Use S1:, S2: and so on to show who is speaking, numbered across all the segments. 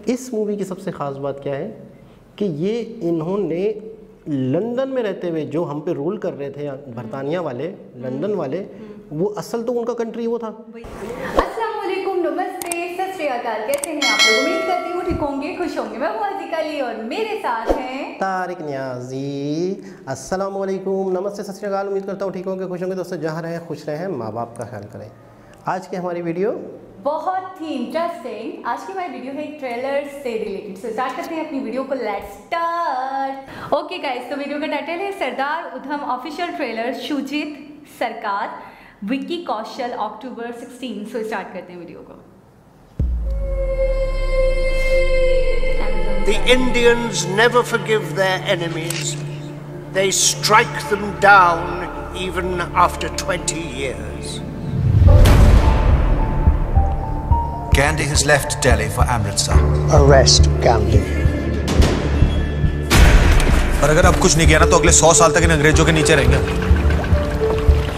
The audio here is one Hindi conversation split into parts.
S1: इस मूवी की सबसे ख़ास बात क्या है कि ये इन्होंने लंदन में रहते हुए जो हम पे रूल कर रहे थे बरतानिया वाले, लंदन वाले, वो असल तो उनका कंट्री वो था।
S2: अस्सलाम वालेकुम, नमस्ते, सत श्री अकाल। कैसे हैं आप लोग? उम्मीद करती हूँ ठीक होंगे, खुश होंगे। मैं हूँ आज़िका अली और मेरे साथ हैं
S1: तारिक नियाजी। अस्सलाम वालेकुम, नमस्ते, सत श्री अकाल। उम्मीद करता हूँ ठीक होंगे, खुश होंगे। दोस्तों जहाँ रहें खुश रहें, माँ बाप का ख्याल करें। आज की हमारी वीडियो
S2: बहुत ही इंटरेस्टिंग। आज की हमारी वीडियो है एक ट्रेलर से रिलेटेड। सो स्टार्ट करते हैं अपनी वीडियो को। Let's start. ओके गाइस, तो वीडियो का टाइटल है सरदार उधम ऑफिशियल ट्रेलर, शुजित सरकार, विक्की कौशल, अक्टूबर 16। सो स्टार्ट करते हैं वीडियो को।
S3: The Indians never forgive their enemies. They strike them down even after 20 years.
S4: Gandhi has left Delhi for Amritsar.
S3: Arrest Gandhi.
S4: और अगर अब कुछ नहीं किया ना तो अगले 100 साल तक इन अंग्रेजों के नीचे रहेंगे।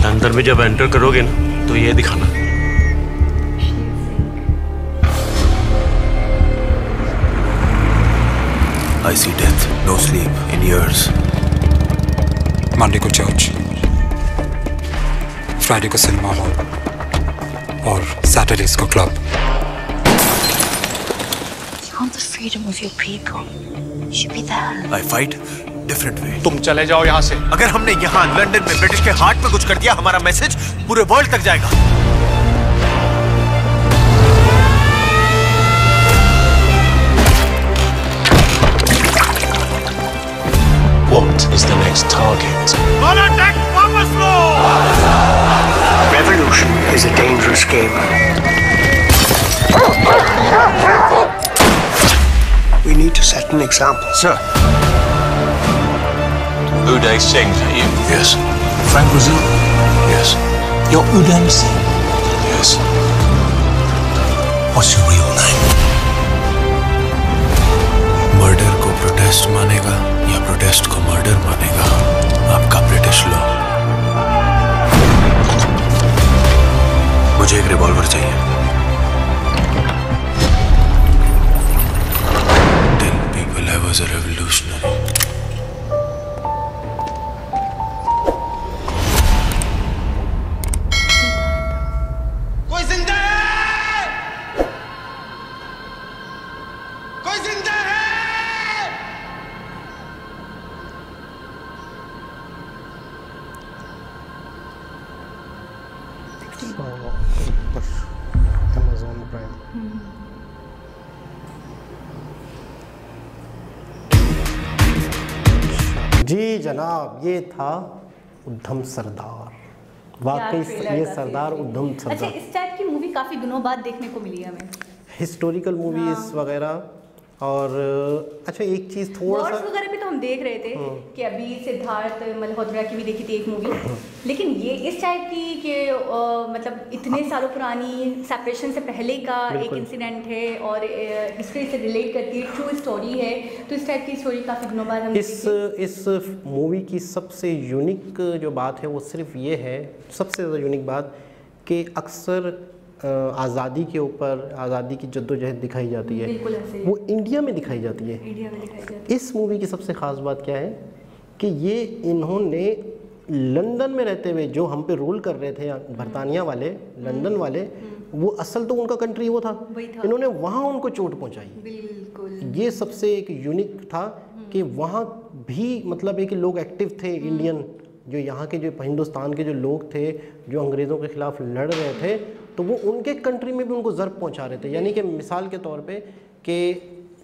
S5: अंदर में जब एंटर करोगे ना तो ये दिखाना।
S4: I see death, no sleep in years.
S6: Monday को चर्च, फ्राइडे को सिनेमा हॉल और सैटरडेज को club.
S7: You want the freedom of your people. You should be there.
S4: I fight different way.
S5: तुम चले जाओ यहाँ से।
S4: अगर हमने यहाँ लंदन में ब्रिटिश के हार्ट में कुछ कर दिया, हमारा मैसेज पूरे वर्ल्ड तक जाएगा।
S5: What is the next target?
S3: Revolution is a dangerous game. We need to set an example.
S4: Sir.
S5: Uday Singh, are you?
S4: Yes. Frank Brazil? Yes.
S5: You're Uday Singh?
S4: Yes. What's your real name? Murder को प्रोटेस्ट मानेगा या प्रोटेस्ट को मर्डर मानेगा आपका ब्रिटिश लॉ। मुझे एक रिवॉल्वर चाहिए। Tell people I was a revolutionary.
S8: कोई जिंदा है? कोई जिंदा है?
S1: Amazon Prime। जी जनाब, ये था उधम सरदार। वाकई ये सरदार उधम
S2: अच्छा,
S1: सरदार।
S2: इस टाइप की मूवी काफी दिनों बाद देखने को मिली है हमें।
S1: हिस्टोरिकल मूवीज वगैरह। और अच्छा, एक चीज़ थोड़ा सा
S2: वगैरह भी तो हम देख रहे थे कि अभी सिद्धार्थ मल्होत्रा की भी देखी थी एक मूवी, लेकिन ये इस टाइप की कि मतलब इतने सालों पुरानी, सेपरेशन से पहले का एक इंसिडेंट है और हिस्ट्री से रिलेट करती है, ट्रू स्टोरी है। तो इस टाइप की स्टोरी काफ़ी दिनों बाद हम
S1: इस मूवी की सबसे यूनिक जो बात है वो सिर्फ ये है, सबसे ज़्यादा यूनिक बात, कि अक्सर आज़ादी के ऊपर, आज़ादी की जद्दोजहद दिखाई जाती है, वो इंडिया में दिखाई जाती है। इस मूवी की सबसे ख़ास बात क्या है कि ये इन्होंने लंदन में रहते हुए जो हम पे रूल कर रहे थे बरतानिया वाले, लंदन वाले, वो असल तो उनका कंट्री वो था, इन्होंने वहाँ उनको चोट पहुँचाई। ये सबसे एक यूनिक था कि वहाँ भी मतलब है कि लोग एक्टिव थे, इंडियन जो यहाँ के, जो हिंदुस्तान के जो लोग थे जो अंग्रेज़ों के ख़िलाफ़ लड़ रहे थे, तो वो उनके कंट्री में भी उनको ज़र्ब पहुँचा रहे थे। यानी कि मिसाल के तौर पे कि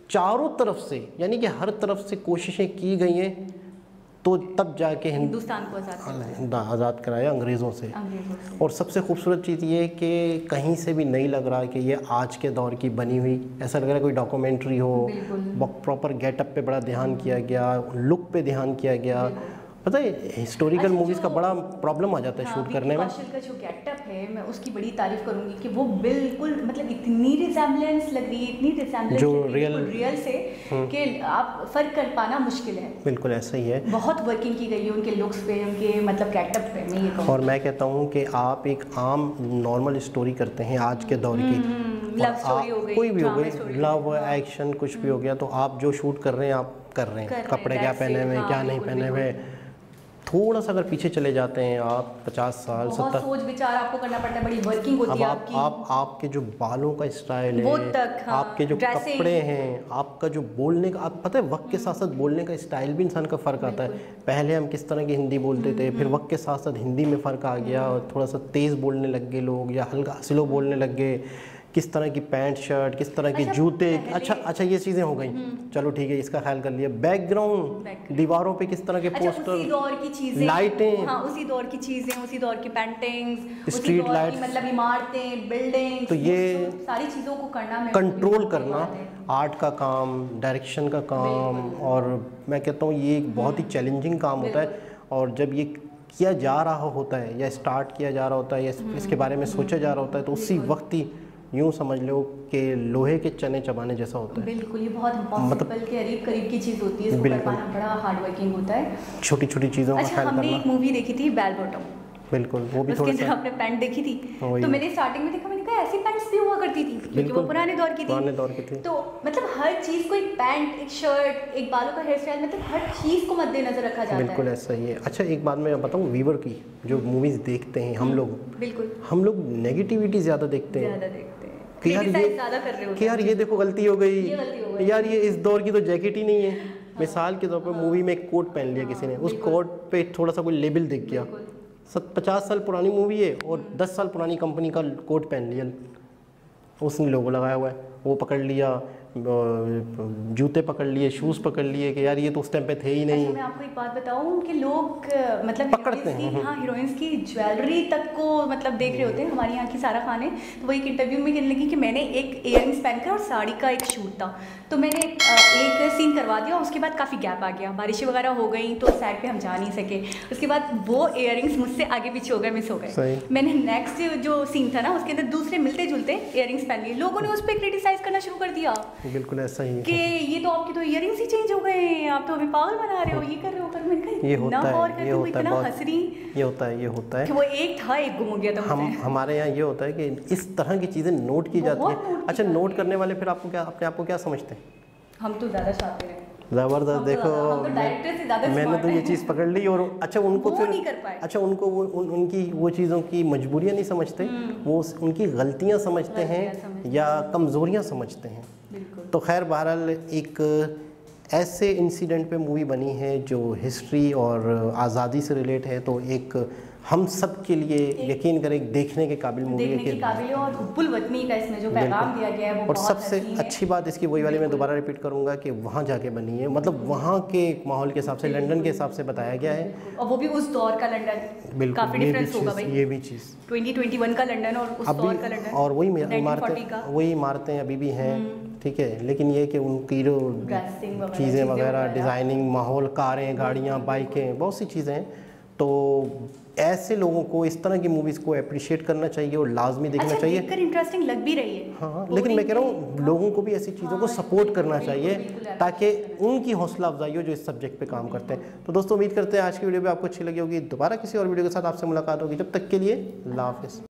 S1: चारों तरफ से, यानी कि हर तरफ से कोशिशें की गई हैं, तो तब जाके
S2: हिंदुस्तान को
S1: आज़ाद कराया अंग्रेज़ों से। और सबसे खूबसूरत चीज़ ये कि कहीं से भी नहीं लग रहा कि ये आज के दौर की बनी हुई, ऐसा लग रहा है कोई डॉक्यूमेंट्री हो। प्रॉपर गेटअप पे बड़ा ध्यान किया गया, लुक पे ध्यान किया गया, पता है हिस्टोरिकल
S2: अच्छा,
S1: मूवीज़ का
S2: जो-
S1: बड़ा प्रॉब्लम आ जाता है शूट करने में।
S2: कौशल का जो गेटअप है मैं उसकी बड़ी तारीफ करूंगी कि वो बिल्कुल मतलब इतनी रिजेम्बलेंस लग रही है, इतनी रिजेम्बलेंस
S1: जो
S2: रियल से कि आप फर्क कर पाना मुश्किल है।
S1: बिल्कुल ऐसा ही है।
S2: बहुत वर्किंग की गई है उनके लुक्स पे, उनके मतलब गेटअप पे, मैं ये कहूँगी।
S1: और मैं कहता हूँ कि आप एक आम नॉर्मल स्टोरी करते हैं आज के दौर की,
S2: लव स्टोरी हो गई,
S1: कोई भी हो
S2: ड्रामा
S1: गई,
S2: स्टोरी,
S1: लव
S2: हाँ।
S1: एक्शन कुछ भी हो गया, तो आप जो शूट कर रहे हैं आप कर रहे हैं, कपड़े क्या पहने हुए हैं, क्या नहीं पहने हुए। थोड़ा सा अगर पीछे चले जाते हैं आप 50 साल
S2: बहुत
S1: 70,
S2: सोच विचार आपको करना पड़ता है, बड़ी वर्किंग होती
S1: अब
S2: है
S1: आप आपके जो बालों का स्टाइल है,
S2: वो तक, हाँ,
S1: आपके जो
S2: ड्रेसिंग।
S1: कपड़े हैं, आपका जो बोलने का, आप पता है वक्त के साथ साथ बोलने का स्टाइल भी इंसान का फ़र्क आता है। पहले हम किस तरह की हिंदी बोलते थे, फिर वक्त के साथ साथ हिंदी में फ़र्क आ गया और थोड़ा सा तेज़ बोलने लग गए लोग या हल्का स्लो बोलने लग गए। किस तरह की पैंट शर्ट, किस तरह के
S2: अच्छा,
S1: जूते,
S2: पहले-
S1: अच्छा ये चीज़ें हो गई, चलो ठीक है, इसका ख्याल कर लिया। बैकग्राउंड, दीवारों पे किस तरह के
S2: अच्छा, उसी
S1: पोस्टर,
S2: दौर की चीजें,
S1: लाइटें,
S2: हाँ उसी दौर की चीजें, उसी दौर की पेंटिंग्स, उसी
S1: स्ट्रीट
S2: दौर की
S1: लाइट्स,
S2: मतलब इमारतें, बिल्डिंग्स,
S1: तो ये
S2: सारी चीजों को करना मैं
S1: कंट्रोल करना, आर्ट का काम, डायरेक्शन का काम, और मैं कहता हूँ ये एक बहुत ही चैलेंजिंग काम होता है। और जब ये किया जा रहा होता है या स्टार्ट किया जा रहा होता है या इसके बारे में सोचा जा रहा होता है, तो उसी वक्त ही यूँ समझ लो कि लोहे के चने चबाने जैसा होता है।
S2: बिल्कुल, ये बहुत इम्पॉसिबल के करीब की चीज़ होती है, इसको कर पाना बड़ा हार्ड वर्किंग होता है।
S1: छोटी छोटी चीज़ों का
S2: अच्छा,
S1: ख्याल
S2: हमने एक
S1: करना।
S2: मूवी देखी थी बेल बॉटम,
S1: बिल्कुल, वो भी
S2: उसके
S1: थोड़ा
S2: अंदर
S1: सा
S2: आपने पैंट देखी थी,
S1: वही।
S2: तो मैंने स्टार्टिंग में देखा, मैंने कहा ऐसी पैंट्स भी हुआ करती थी क्योंकि वो
S1: बिल्कुल,
S2: पुराने दौर की थी।
S1: पुराने दौर की थी।
S2: तो मतलब हर चीज़ को, एक पैंट, एक शर्ट, एक बालों का हेयर स्टाइल, मतलब हर चीज़ को मद्देनजर रखा जाता
S1: बिल्कुल
S2: है।
S1: ऐसा ही है। अच्छा एक बात मैं बताऊँ, व्यूअर की जो मूवीज़ देखते हैं
S2: बिल्कुल,
S1: हम लोग नेगेटिविटी ज़्यादा देखते हैं
S2: ज़्यादा देखते हैं,
S1: कि यार
S2: क्रिटिसाइज ज़्यादा कर रहे होते
S1: कि यार ये देखो गलती हो गई,
S2: ये गलती हो गई।
S1: यार ये इस दौर की तो जैकेट ही नहीं है। मिसाल के तौर पर मूवी में एक कोट पहन लिया किसी ने, उस कोट पे थोड़ा सा कोई लेबल दिख गया, 50 साल पुरानी मूवी है और 10 साल पुरानी कंपनी का कोट पहन लिया, उसने लोगो लगाया हुआ है, वो पकड़ लिया, जूते पकड़ लिए, शूज़ पकड़ लिए कि यार ये तो उस टाइम पे थे ही नहीं।
S2: अच्छा, मैं आपको एक बात बताऊं कि लोग मतलब
S1: पकड़ते हैं।
S2: हाँ, हीरोइंस की ज्वेलरी तक को मतलब देख रहे होते हैं। हमारी यहाँ की सारा खान है, तो वो एक इंटरव्यू में कहने लगी कि मैंने एक इयररिंग्स पहनकर और साड़ी का एक शूट था, तो मैंने एक सीन करवा दिया, उसके बाद काफ़ी गैप आ गया, बारिशें वगैरह हो गई तो सेट पे हम जा नहीं सके, उसके बाद वो इयररिंग्स मुझसे आगे पीछे हो गए, मिस हो गए। मैंने नेक्स्ट जो सीन था ना, उसके अंदर दूसरे मिलते जुलते इयररिंग्स पहन लिए, लोगों ने उस पर क्रिटिसाइज करना शुरू कर दिया
S1: बिल्कुल ऐसा ही
S2: कि ये तो आपके तो इयररिंग्स ही चेंज हो गए हैं, आप तो अभी पागल बना रहे हो, ये कर रहे हो, पर मैंने कहा
S1: ये होता है,
S2: ये होता है, बहुत हंस रही,
S1: ये होता है
S2: कि वो एक था, एक गुम हो गया था मुझसे।
S1: हमारे यहाँ ये होता है कि इस तरह की चीज़ें नोट की जाती है। अच्छा, नोट करने वाले फिर आपको क्या, अपने आप को क्या समझते हैं?
S2: हम तो ज़्यादा शातिर हैं,
S1: ज़बरदस्त। देखो मैंने तो ये चीज़ पकड़ ली। और अच्छा उनको फिर
S2: नहीं कर पाए।
S1: अच्छा उनको उनकी वो चीज़ों की मजबूरियाँ नहीं समझते, वो उनकी गलतियाँ समझते हैं या कमज़ोरियाँ समझते हैं। तो खैर बहरहाल एक ऐसे इंसिडेंट पे मूवी बनी है जो हिस्ट्री और आज़ादी से रिलेट है, तो एक हम सब के लिए यकीन करें देखने के काबिल मूवी है।
S2: देखने के काबिल है, और हुब्बुल वतनी का इसमें जो पैगाम दिया गया है वो
S1: और
S2: बहुत
S1: सबसे
S2: हसीन है।
S1: अच्छी बात इसकी वही वाली मैं दोबारा रिपीट करूंगा कि वहाँ जाके बनी है, मतलब वहाँ के माहौल के हिसाब से, लंदन के हिसाब से बताया गया है,
S2: और वो भी उस दौर का लंदन,
S1: बिल्कुल
S2: काफी डिफरेंस होगा भाई,
S1: ये भी चीज़
S2: 2021 का लंदन और उस दौर का लंदन,
S1: और वही
S2: 1940 का।
S1: इमारतें अभी भी हैं, ठीक है, लेकिन ये कि उनकी जो चीज़ें वगैरह, डिज़ाइनिंग, माहौल, कारें, गाड़ियाँ, बाइकें, बहुत सी चीज़ें हैं। तो ऐसे लोगों को इस तरह की मूवीज़ को अप्रिशिएट करना चाहिए और लाजमी देखना चाहिए।
S2: देखकर इंटरेस्टिंग लग भी रही है।
S1: हाँ, लेकिन मैं कह रहा हूँ लोगों को भी ऐसी चीज़ों को सपोर्ट करना चाहिए ताकि उनकी हौसला अफजाई हो जो इस सब्जेक्ट पे काम करते हैं। तो दोस्तों उम्मीद करते हैं आज की वीडियो भी आपको अच्छी लगी होगी। दोबारा किसी और वीडियो के साथ आपसे मुलाकात होगी, जब तक के लिए अल्लाह हाफ़िज़।